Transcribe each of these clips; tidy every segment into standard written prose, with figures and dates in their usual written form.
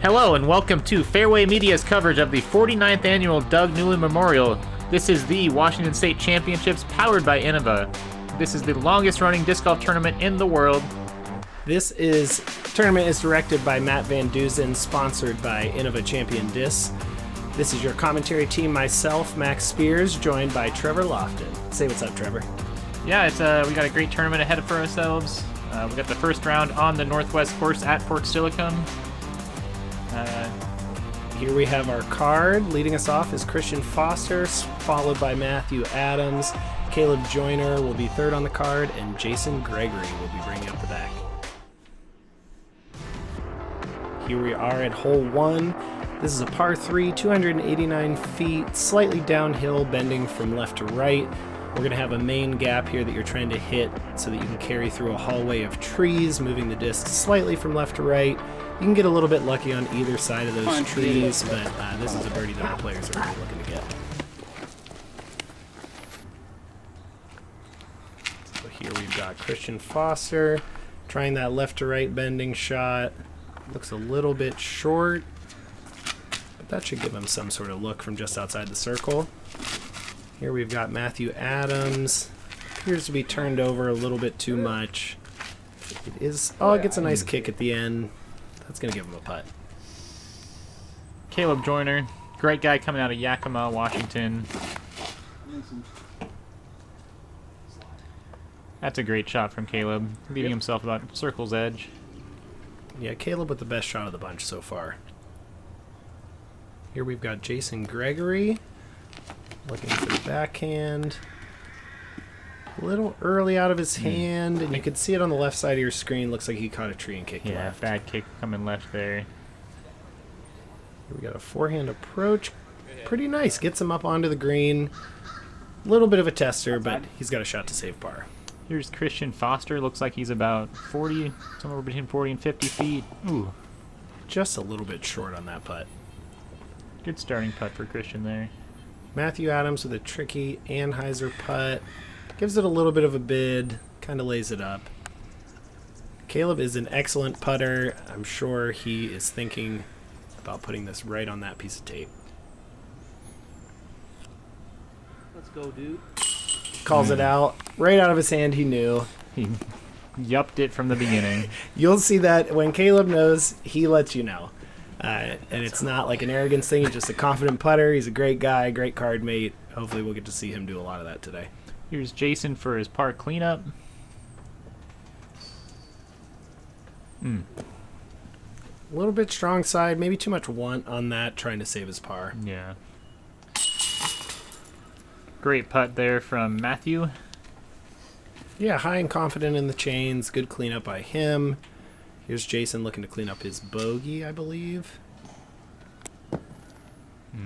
Hello and welcome to Fairway Media's coverage of the 49th annual Doug Newland Memorial. This is the Washington State Championships powered by Innova. This is the longest running disc golf tournament in the world. This tournament is directed by Matt Van Dusen, sponsored by Innova Champion Discs. This is your commentary team, myself, Max Spears, joined by Trevor Loftin. Say what's up, Trevor. Yeah, we got a great tournament ahead for ourselves. We got the first round on the Northwest course at Fort Steilacoom. Here we have our card. Leading us off is Christian Foster, followed by Matthew Adams. Caleb Joyner will be third on the card, and Jayson Gregory will be bringing up the back. Here we are at hole 1. This is a par 3, 289 feet, slightly downhill, bending from left to right. We're going to have a main gap here that you're trying to hit so that you can carry through a hallway of trees, moving the disc slightly from left to right. You can get a little bit lucky on either side of those trees, but this is a birdie that our players are really looking to get. So here we've got Christian Foster trying that left to right bending shot. Looks a little bit short, but that should give him some sort of look from just outside the circle. Here we've got Matthew Adams. Appears to be turned over a little bit too much. It gets a nice kick at the end. That's going to give him a putt. Caleb Joyner, great guy coming out of Yakima, Washington. That's a great shot from Caleb, leaving himself about circle's edge. Yeah, Caleb with the best shot of the bunch so far. Here we've got Jayson Gregory looking for the backhand. A little early out of his hand, and you can see it on the left side of your screen. Looks like he caught a tree and kicked left. Yeah, bad kick coming left there. Here we got a forehand approach. Pretty nice. Gets him up onto the green. A little bit of a tester, but he's got a shot to save par. Here's Christian Foster. Looks like he's about 40, somewhere between 40 and 50 feet. Ooh. Just a little bit short on that putt. Good starting putt for Christian there. Matthew Adams with a tricky Anheuser putt. Gives it a little bit of a bid. Kind of lays it up. Caleb is an excellent putter. I'm sure he is thinking about putting this right on that piece of tape. Let's go, dude. Calls it out. Right out of his hand, he knew. He yupped it from the beginning. You'll see that when Caleb knows, he lets you know. And it's not like an arrogance thing. He's just a confident putter. He's a great guy, great card mate. Hopefully we'll get to see him do a lot of that today. Here's Jayson for his par cleanup. A little bit strong side. Maybe too much want on that, trying to save his par. Yeah. Great putt there from Matthew. Yeah, high and confident in the chains. Good cleanup by him. Here's Jayson looking to clean up his bogey, I believe.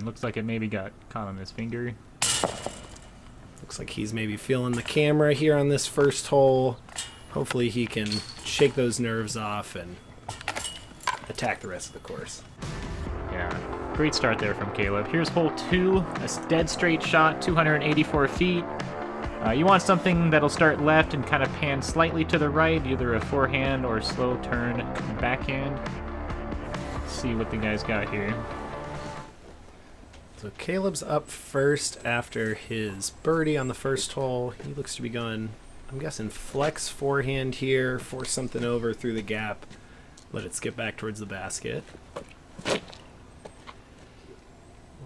Looks like it maybe got caught on his finger. Looks like he's maybe feeling the camera here on this first hole. Hopefully he can shake those nerves off and attack the rest of the course. Yeah, great start there from Caleb. Here's hole 2, a dead straight shot, 284 feet. You want something that'll start left and kind of pan slightly to the right, either a forehand or slow turn backhand. Let's see what the guy's got here. So Caleb's up first after his birdie on the first hole. He looks to be going, I'm guessing, flex forehand here, force something over through the gap, let it skip back towards the basket. A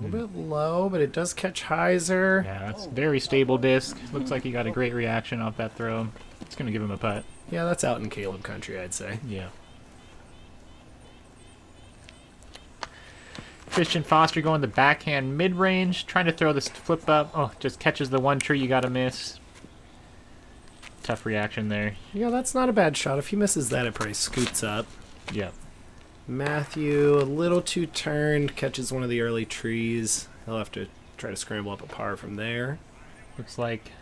little bit low, but it does catch hyzer. Yeah, it's very stable disc. Looks like he got a great reaction off that throw. It's going to give him a putt. Yeah, that's out in Caleb country, I'd say. Yeah. Christian Foster going the backhand mid-range, trying to throw this flip up. Oh, just catches the one tree you got to miss. Tough reaction there. Yeah, that's not a bad shot. If he misses that, it probably scoots up. Yep. Matthew, a little too turned, catches one of the early trees. He'll have to try to scramble up a par from there. Looks like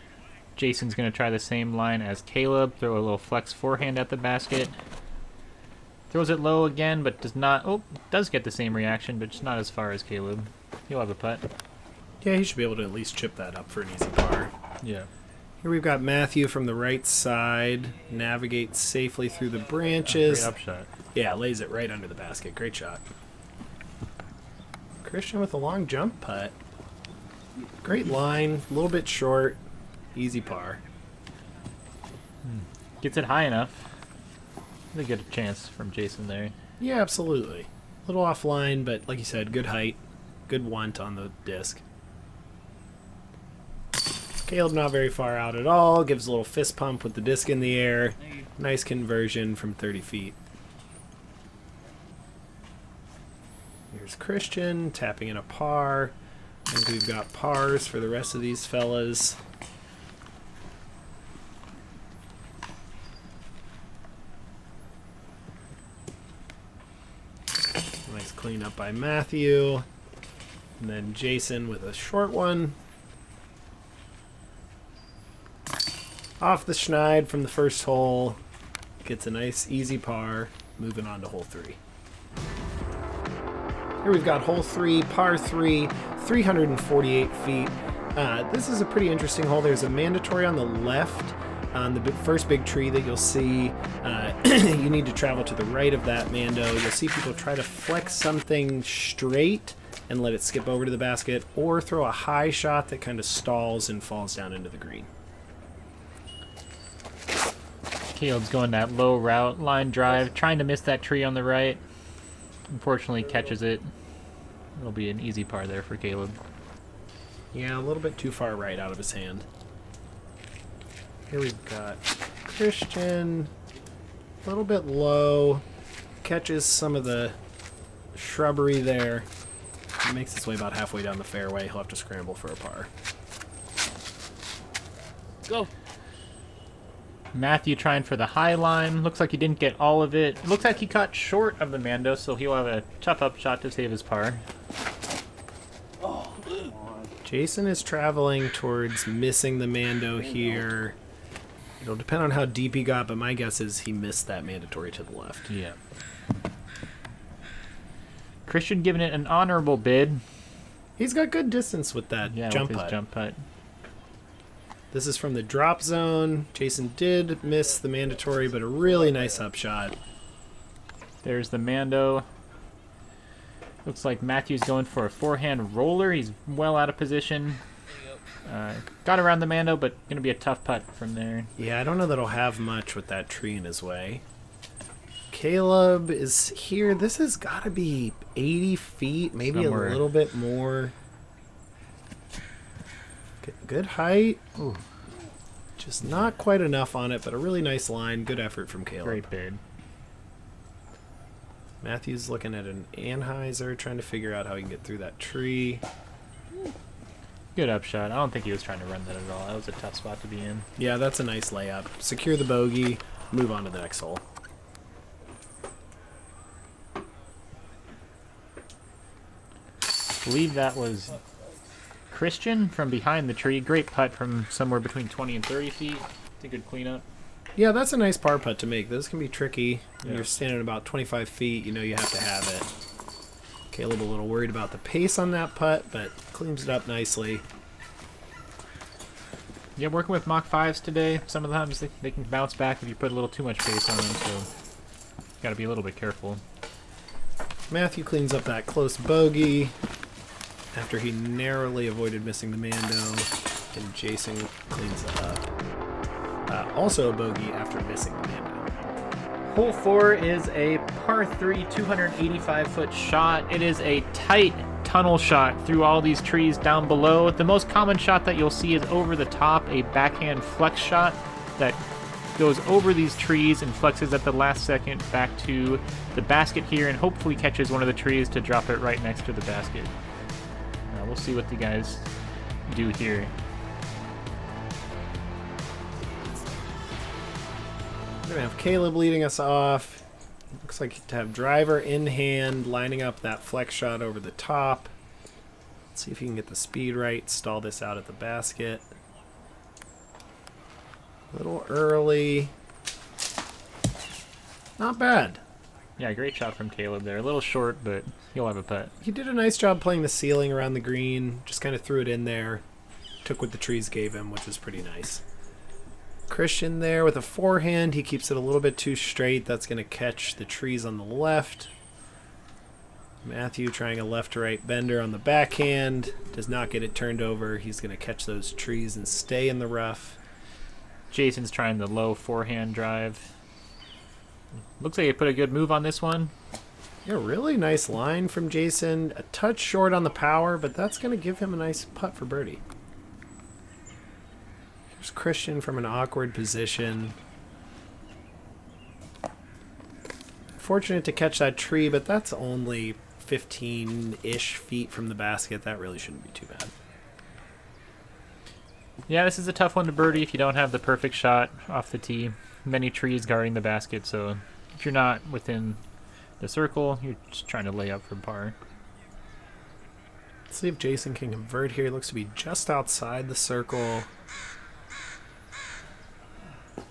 Jayson's going to try the same line as Caleb, throw a little flex forehand at the basket. Throws it low again, but does not... Oh, does get the same reaction, but just not as far as Caleb. He'll have a putt. Yeah, he should be able to at least chip that up for an easy par. Yeah. Here we've got Matthew from the right side. Navigates safely through the branches. Great upshot. Yeah, lays it right under the basket. Great shot. Christian with a long jump putt. Great line, a little bit short, easy par. Gets it high enough. They get a chance from Jayson there. Yeah, absolutely. A little offline, but like you said, good height, good want on the disc. Caleb not very far out at all, gives a little fist pump with the disc in the air. Nice conversion from 30 feet. Here's Christian tapping in a par. I think we've got pars for the rest of these fellas. Nice cleanup by Matthew. And then Jayson with a short one. Off the schneid from the first hole. Gets a nice easy par. Moving on to hole 3. Here we've got hole 3, par 3, 348 feet. This is a pretty interesting hole. There's a mandatory on the left on the first big tree that you'll see. You need to travel to the right of that mando. You'll see people try to flex something straight and let it skip over to the basket, or throw a high shot that kind of stalls and falls down into the green. Caleb's going that low route, line drive, trying to miss that tree on the right. Unfortunately, catches it. It'll be an easy par there for Caleb. Yeah, a little bit too far right out of his hand. Here we've got Christian, a little bit low, catches some of the shrubbery there. He makes his way about halfway down the fairway. He'll have to scramble for a par. Go. Matthew trying for the high line. Looks like he didn't get all of it. Looks like he cut short of the mando, so he'll have a tough up shot to save his par. Jayson is traveling towards missing the mando here. It'll depend on how deep he got, but my guess is he missed that mandatory to the left. Yeah. Christian giving it an honorable bid. He's got good distance with that jump with his putt. jump putt. This is from the drop zone. Jayson did miss the mandatory, but a really nice upshot. There's the mando. Looks like Matthew's going for a forehand roller. He's well out of position. Got around the mando, but going to be a tough putt from there. Yeah, I don't know that he'll have much with that tree in his way. Caleb is here. This has got to be 80 feet, maybe Somewhere. a little bit more. Good height. Ooh. Just not quite enough on it, but a really nice line. Good effort from Caleb. Great bid. Matthew's looking at an Anheuser, trying to figure out how he can get through that tree. Good upshot. I don't think he was trying to run that at all. That was a tough spot to be in. Yeah, that's a nice layup. Secure the bogey, move on to the next hole. I believe that was Christian from behind the tree. Great putt from somewhere between 20 and 30 feet. It's a good cleanup. Yeah, that's a nice par putt to make. This can be tricky. When Yeah. you're standing about 25 feet, you know you have to have it. Caleb a little worried about the pace on that putt, but cleans it up nicely. Yeah, working with Mach 5s today. Sometimes they can bounce back if you put a little too much pace on them, so got to be a little bit careful. Matthew cleans up that close bogey after he narrowly avoided missing the mando, and Jayson cleans it up. Also a bogey after missing the mando. Hole 4 is a par 3, 285-foot shot. It is a tight tunnel shot through all these trees down below. The most common shot that you'll see is over the top, a backhand flex shot that goes over these trees and flexes at the last second back to the basket here and hopefully catches one of the trees to drop it right next to the basket. We'll see what the guys do here. We're going to have Caleb leading us off. Looks like to have driver in hand, lining up that flex shot over the top. Let's see if he can get the speed right, stall this out at the basket. A little early. Not bad. Yeah, great shot from Caleb there. A little short, but he'll have a putt. He did a nice job playing the ceiling around the green. Just kind of threw it in there. Took what the trees gave him, which was pretty nice. Christian there with a forehand. He keeps it a little bit too straight. That's going to catch the trees on the left. Matthew trying a left to right bender on the backhand. Does not get it turned over. He's going to catch those trees and stay in the rough. Jason's trying the low forehand drive. Looks like he put a good move on this one. Yeah, really nice line from Jayson. A touch short on the power, but that's going to give him a nice putt for birdie. Here's Christian from an awkward position. Fortunate to catch that tree, but that's only 15-ish feet from the basket. That really shouldn't be too bad. Yeah, this is a tough one to birdie if you don't have the perfect shot off the tee. Many trees guarding the basket, so if you're not within the circle, you're just trying to lay up for par. Let's see if Jayson can convert here. He looks to be just outside the circle. A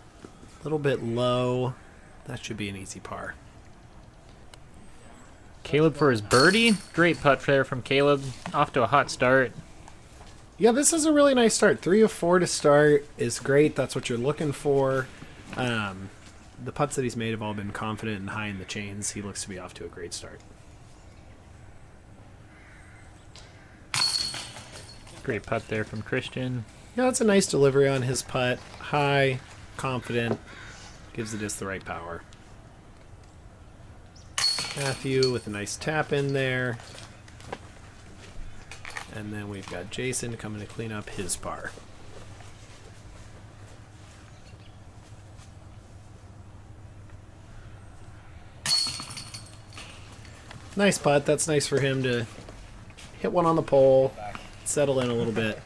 little bit low. That should be an easy par. Caleb for his birdie. Great putt there from Caleb. Off to a hot start. Yeah, this is a really nice start. 3 of 4 to start is great. That's what you're looking for. The putts that he's made have all been confident and high in the chains. He looks to be off to a great start. Great putt there from Christian. Yeah, that's a nice delivery on his putt. High, confident, gives the disc the right power. Matthew with a nice tap in there. And then we've got Jayson coming to clean up his par. Nice putt. That's nice for him to hit one on the pole, settle in a little bit.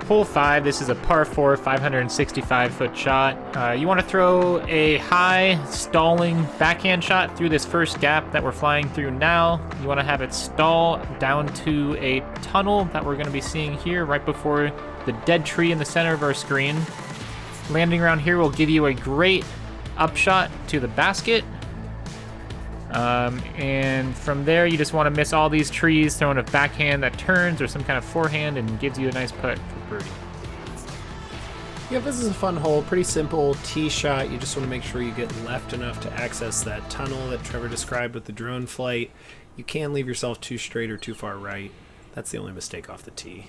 Hole 5, this is a par 4, 565-foot shot. You want to throw a high, stalling backhand shot through this first gap that we're flying through now. You want to have it stall down to a tunnel that we're going to be seeing here right before the dead tree in the center of our screen. Landing around here will give you a great upshot to the basket. And from there, you just want to miss all these trees, throwing a backhand that turns or some kind of forehand and gives you a nice putt for birdie. Yeah, this is a fun hole. Pretty simple tee shot. You just want to make sure you get left enough to access that tunnel that Trevor described with the drone flight. You can't leave yourself too straight or too far right. That's the only mistake off the tee.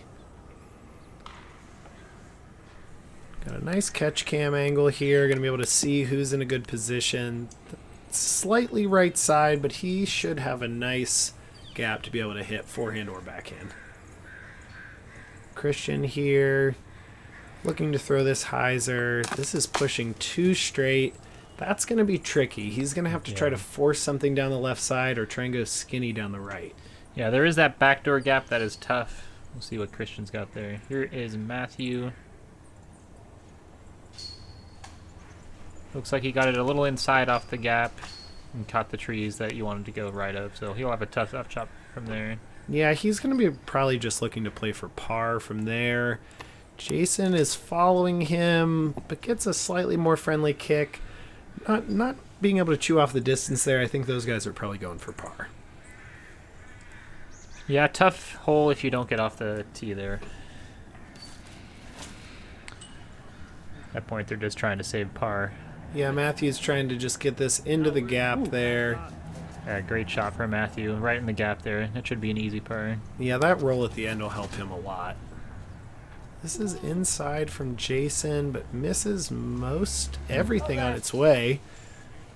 Got a nice catch cam angle here. Going to be able to see who's in a good position. Slightly right side, but he should have a nice gap to be able to hit forehand or backhand. Christian here, looking to throw this hyzer. This is pushing too straight. That's going to be tricky. He's going to have to try to force something down the left side or try and go skinny down the right. Yeah, there is that backdoor gap that is tough. We'll see what Christian's got there. Here is Matthew. Looks like he got it a little inside off the gap and caught the trees that you wanted to go right of, so he'll have a tough shot from there. Yeah, he's going to be probably just looking to play for par from there. Jayson is following him, but gets a slightly more friendly kick. Not being able to chew off the distance there. I think those guys are probably going for par. Yeah, tough hole if you don't get off the tee there. At that point, they're just trying to save par. Yeah, Matthew's trying to just get this into the gap there. Yeah, great shot from Matthew, right in the gap there. That should be an easy par. Yeah, that roll at the end will help him a lot. This is inside from Jayson, but misses most everything on its way.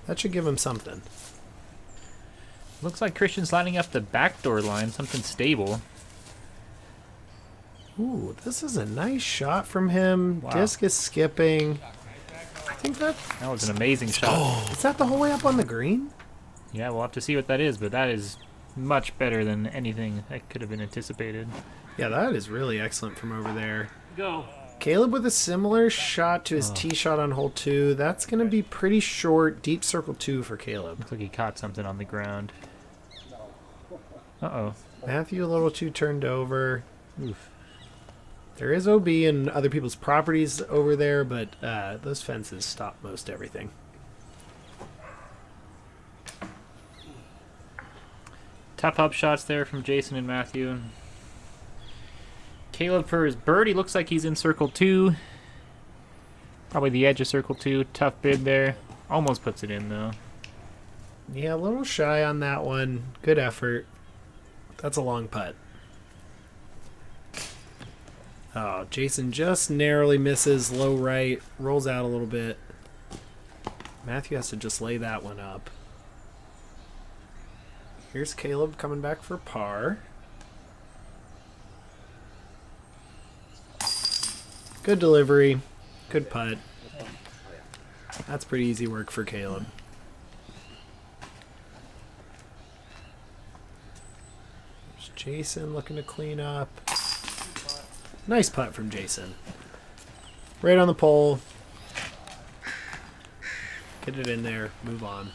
That should give him something. Looks like Christian's lining up the backdoor line, something stable. Ooh, this is a nice shot from him. Wow. Disc is skipping. I think that was an amazing shot. Is that the whole way up on the green? Yeah, we'll have to see what that is, but that is much better than anything that could have been anticipated. Yeah, that is really excellent from over there. Go. Caleb with a similar shot to his tee shot on hole 2. That's going to be pretty short, deep circle 2 for Caleb. Looks like he caught something on the ground. Uh-oh. Matthew a little too turned over. Oof. There is OB and other people's properties over there, but those fences stop most everything. Tough up shots there from Jayson and Matthew. Caleb for his birdie looks like he's in circle 2. Probably the edge of circle 2. Tough bid there. Almost puts it in though. Yeah, a little shy on that one. Good effort. That's a long putt. Oh, Jayson just narrowly misses low right, rolls out a little bit. Matthew has to just lay that one up. Here's Caleb coming back for par. Good delivery. Good putt. That's pretty easy work for Caleb. There's Jayson looking to clean up. Nice putt from Jayson. Right on the pole. Get it in there. Move on.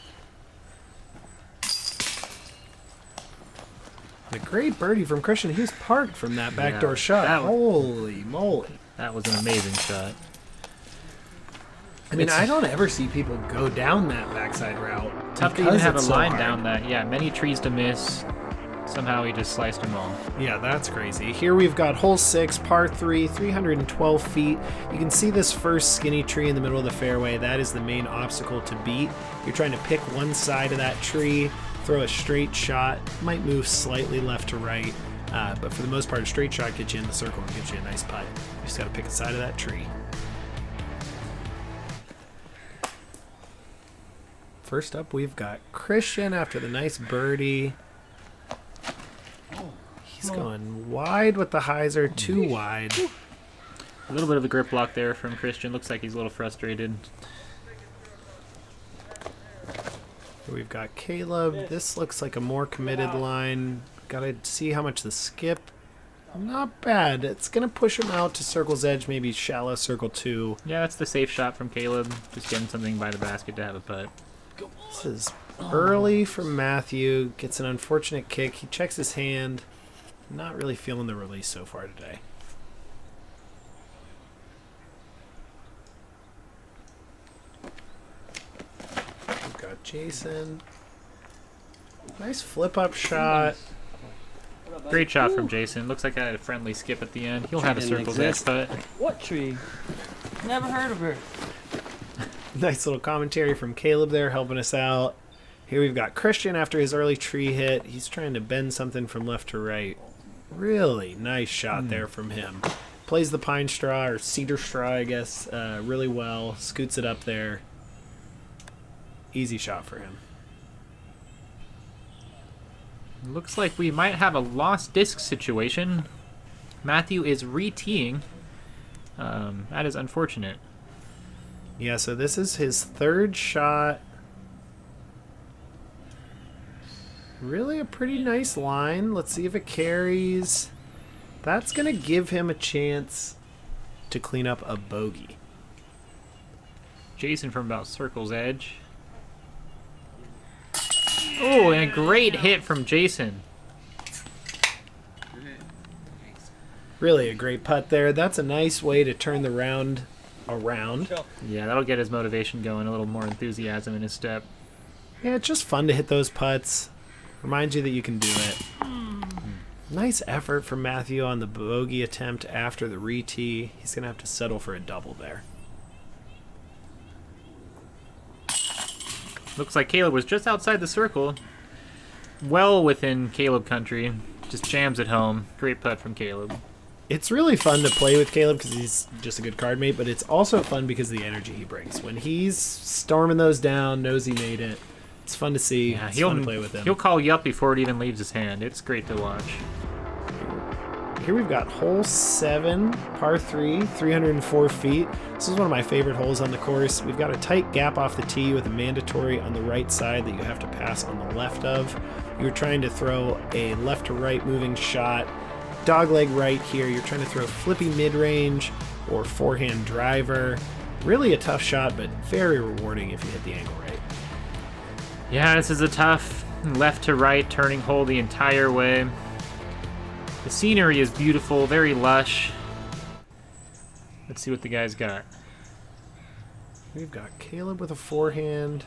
A great birdie from Christian. He was parked from that backdoor shot. Holy moly. That was an amazing shot. I mean, I don't ever see people go down that backside route. Tough to even have a line down that. Yeah, many trees to miss. Somehow he just sliced them all. Yeah, that's crazy. Here we've got hole 6, par 3, 312 feet. You can see this first skinny tree in the middle of the fairway. That is the main obstacle to beat. You're trying to pick one side of that tree, throw a straight shot. Might move slightly left to right, but for the most part, a straight shot gets you in the circle and gives you a nice putt. You just got to pick a side of that tree. First up, we've got Christian after the nice birdie. He's going wide with the hyzer, too wide. A little bit of a grip block there from Christian. Looks like he's a little frustrated. We've got Caleb. This looks like a more committed line. Got to see how much the skip. Not bad. It's going to push him out to circle's edge, maybe shallow circle 2. Yeah, that's the safe shot from Caleb. Just getting something by the basket to have a putt. This is early from Matthew. Gets an unfortunate kick. He checks his hand. Not really feeling the release so far today. We've got Jayson. Nice flip-up shot. Great shot from Jayson. Looks like I had a friendly skip at the end. He'll have a circle's edge putt. What tree? Never heard of her. Nice little commentary from Caleb there helping us out. Here we've got Christian after his early tree hit. He's trying to bend something from left to right. Really nice shot there from him. Plays the pine straw, or cedar straw, I guess, really well. Scoots it up there. Easy shot for him. Looks like we might have a lost disc situation. Matthew is re-teeing. That is unfortunate. Yeah, so this is his third shot. Really a pretty nice line. Let's see if it carries. That's going to give him a chance to clean up a bogey. Jayson from about circle's edge. Oh, and a great hit from Jayson. Really a great putt there. That's a nice way to turn the round around. Yeah, that'll get his motivation going, a little more enthusiasm in his step. Yeah, it's just fun to hit those putts. Reminds you that you can do it. Nice effort from Matthew on the bogey attempt after the re-tee. He's going to have to settle for a double there. Looks like Caleb was just outside the circle. Well within Caleb country. Just jams it home. Great putt from Caleb. It's really fun to play with Caleb because he's just a good card mate, but it's also fun because of the energy he brings. When he's storming those down, knows he made it. It's fun to see. Yeah, it's fun to play with him. He'll call you up before it even leaves his hand. It's great to watch. Here we've got hole 7, par 3, 304 feet. This is one of my favorite holes on the course. We've got a tight gap off the tee with a mandatory on the right side that you have to pass on the left of. You're trying to throw a left to right moving shot. Dogleg right here. You're trying to throw flippy mid-range or forehand driver. Really a tough shot, but very rewarding if you hit the angle right. Yeah, this is a tough left to right turning hole the entire way. The scenery is beautiful, very lush. Let's see what the guy's got. We've got Caleb with a forehand.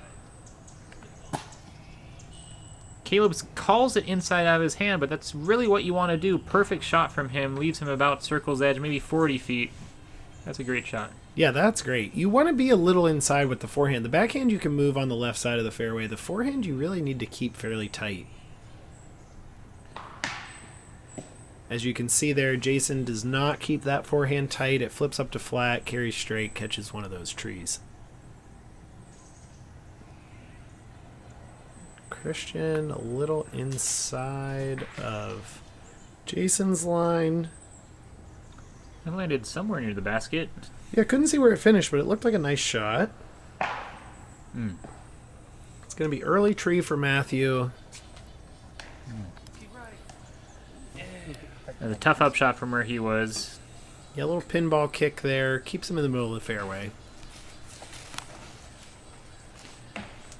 Caleb calls it inside out of his hand, but that's really what you want to do. Perfect shot from him. Leaves him about circle's edge, maybe 40 feet. That's a great shot. Yeah, that's great. You want to be a little inside with the forehand. The backhand you can move on the left side of the fairway. The forehand you really need to keep fairly tight. As you can see there, Jayson does not keep that forehand tight. It flips up to flat, carries straight, catches one of those trees. Christian a little inside of Jayson's line. I landed somewhere near the basket. Yeah, couldn't see where it finished, but it looked like a nice shot. It's going to be early tree for Matthew. The tough upshot from where he was. Yeah, a little pinball kick there. Keeps him in the middle of the fairway.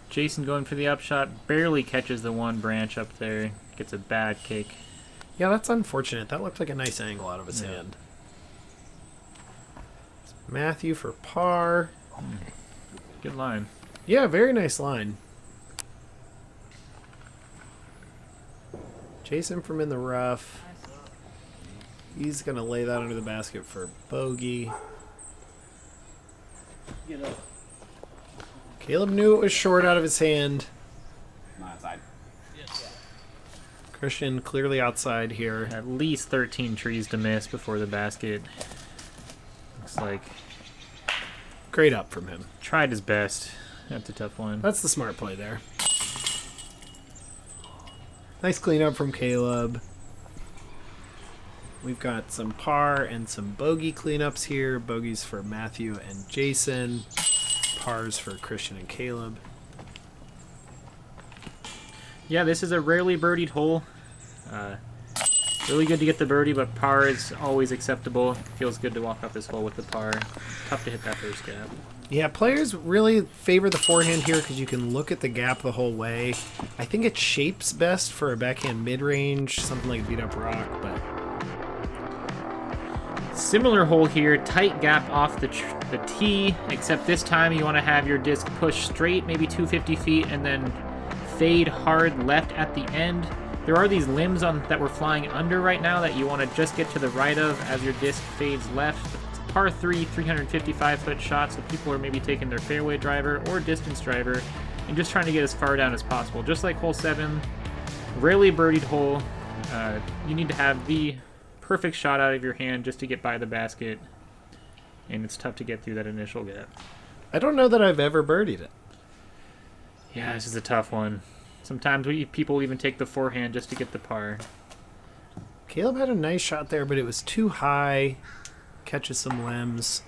Jayson going for the upshot. Barely catches the one branch up there. Gets a bad kick. Yeah, that's unfortunate. That looked like a nice angle out of his hand. Matthew for par. Good line. Yeah, very nice line. Jayson from in the rough. He's going to lay that under the basket for bogey. Caleb knew it was short out of his hand. Outside. Christian clearly outside here. At least 13 trees to miss before the basket. Looks like Great up from him. tried his best. That's a tough one. That's the smart play there. Nice cleanup from Caleb. We've got some par and some bogey cleanups here. Bogeys for Matthew and Jayson. Pars for Christian and Caleb. Yeah, this is a rarely birdied hole. Really good to get the birdie, but par is always acceptable. Feels good to walk off this hole with the par. Tough to hit that first gap. Yeah, players really favor the forehand here because you can look at the gap the whole way. I think it shapes best for a backhand mid-range, something like beat up rock, but Similar hole here, tight gap off the tee, except this time you want to have your disc push straight, maybe 250 feet, and then fade hard left at the end. There are these limbs that we're flying under right now that you want to just get to the right of as your disc fades left. It's a par 3, 355-foot shot, so people are maybe taking their fairway driver or distance driver and just trying to get as far down as possible. Just like hole 7, rarely birdied hole. You need to have the perfect shot out of your hand just to get by the basket, and it's tough to get through that initial gap. I don't know that I've ever birdied it. Yeah, this is a tough one. Sometimes people even take the forehand just to get the par. Caleb had a nice shot there, but it was too high. Catches some limbs.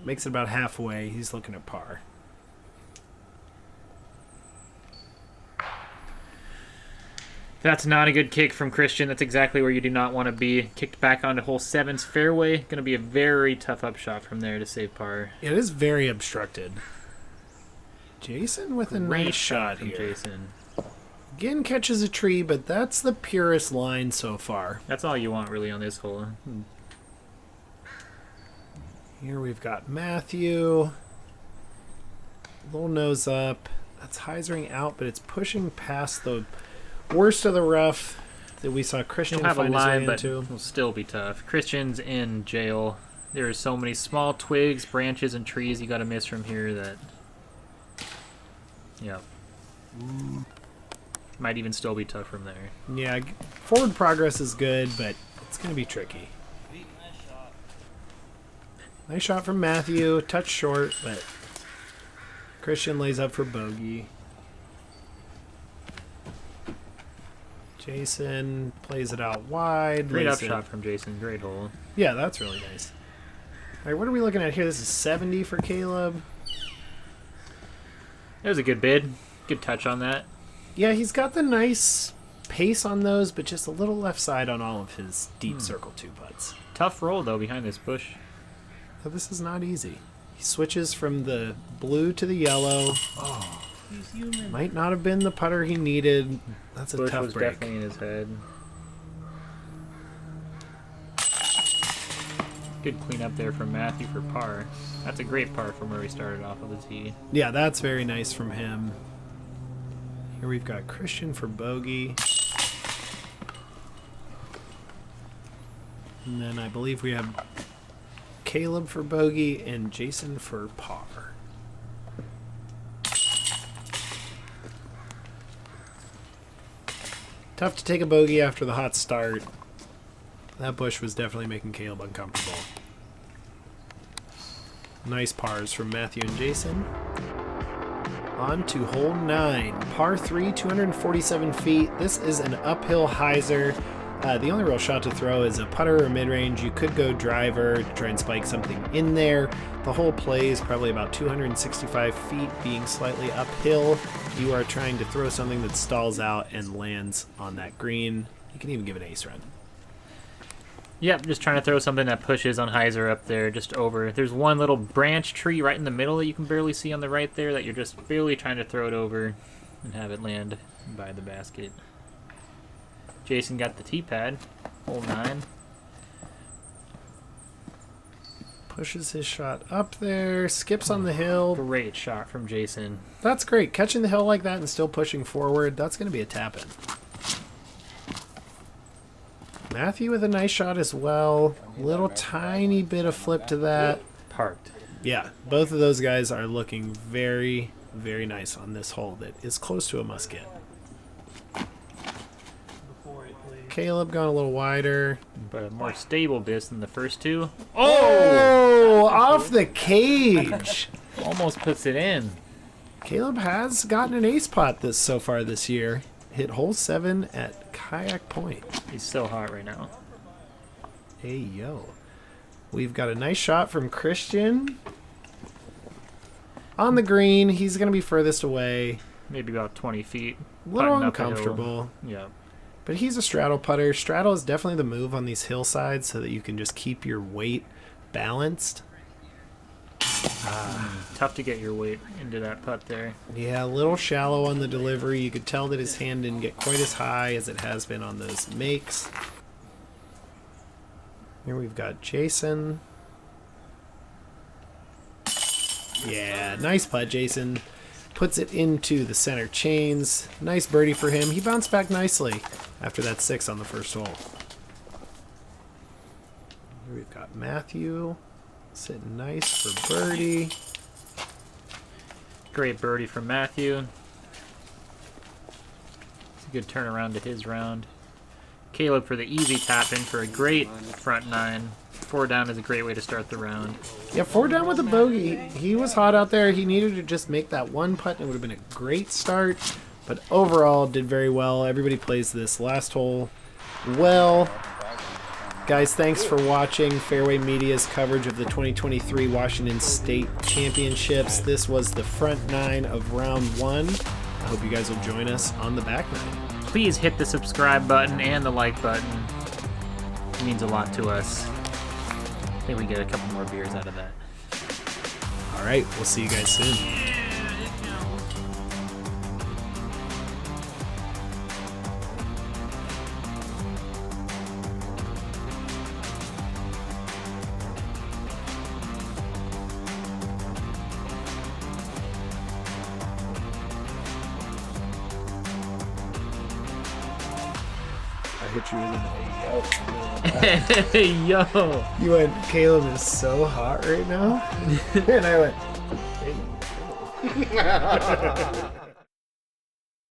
Makes it about halfway. He's looking at par. That's not a good kick from Christian. That's exactly where you do not want to be. Kicked back onto hole 7's fairway. Going to be a very tough upshot from there to save par. It is very obstructed. Jayson with a Great nice shot from here. Jayson. Again catches a tree, but that's the purest line so far. That's all you want really on this hole. Here we've got Matthew. Little nose up. That's hyzering out, but it's pushing past the worst of the rough that we saw Christian You'll have a find his line, way but into. it'll still be tough. Christian's in jail. There are so many small twigs, branches, and trees you got to miss from here that... Yeah. Might even still be tough from there. Yeah, forward progress is good, but it's going to be tricky. Nice shot from Matthew. Touch short, but Christian lays up for bogey. Jayson plays it out wide. Great lays upshot it. from Jayson. Great hole. Yeah, that's really nice. All right, what are we looking at here? This is 70 for Caleb. It was a good bid. Good touch on that. Yeah, he's got the nice pace on those, but just a little left side on all of his deep circle 2 putts. Tough roll, though, behind this bush. So this is not easy. He switches from the blue to the yellow. He's human. Might not have been the putter he needed. That's a Bush tough was break. definitely in his head. Good cleanup there from Matthew for par. That's a great par from where he started off of the tee. Yeah, that's very nice from him. Here we've got Christian for bogey. And then I believe we have Caleb for bogey and Jayson for par. Tough to take a bogey after the hot start. That bush was definitely making Caleb uncomfortable. Nice pars from Matthew and Jayson. On to hole 9, par 3, 247 feet. This is an uphill hyzer. The only real shot to throw is a putter or mid-range. You could go driver to try and spike something in there. The whole play is probably about 265 feet, being slightly uphill. You are trying to throw something that stalls out and lands on that green. You can even give an ace run. Yep, just trying to throw something that pushes on hyzer up there, just over. There's one little branch tree right in the middle that you can barely see on the right there that you're just barely trying to throw it over and have it land by the basket. Jayson got the tee pad, hole 9. Pushes his shot up there, skips on the hill. Great shot from Jayson. That's great. Catching the hill like that and still pushing forward, that's going to be a tap-in. Matthew with a nice shot as well. Little tiny bit of flip to that. Parked. Yeah, both of those guys are looking very, very nice on this hole that is close to a must-get. Caleb going a little wider. But a more stable disc than the first two. Oh, off the cage. Almost puts it in. Caleb has gotten an ace pot so far this year. Hit hole 7 at Kayak Point. He's so hot right now. Hey, yo. We've got a nice shot from Christian. On the green, he's going to be furthest away. Maybe about 20 feet. A little Putting up the hill. uncomfortable. Yeah. But he's a straddle putter. Straddle is definitely the move on these hillsides so that you can just keep your weight balanced. Tough to get your weight into that putt there. Yeah, a little shallow on the delivery. You could tell that his hand didn't get quite as high as it has been on those makes. Here we've got Jayson. Yeah, nice putt, Jayson. Puts it into the center chains. Nice birdie for him. He bounced back nicely after that 6 on the first hole. Here we've got Matthew. Sitting nice for birdie. Great birdie from Matthew. It's a good turnaround to his round. Caleb for the easy tap in for a great front 9. 4 down is a great way to start the round. Yeah, 4 down with a bogey. He was hot out there. He needed to just make that one putt and it would have been a great start. But overall, did very well. Everybody plays this last hole well. Guys, thanks for watching Fairway Media's coverage of the 2023 Washington State Championships. This was the front 9 of round 1. I hope you guys will join us on the back 9. Please hit the subscribe button and the like button. It means a lot to us. I think we get a couple more beers out of that. All right, we'll see you guys soon. I hit you with an Hey, yo! You went, Caleb is so hot right now. And I went, hey.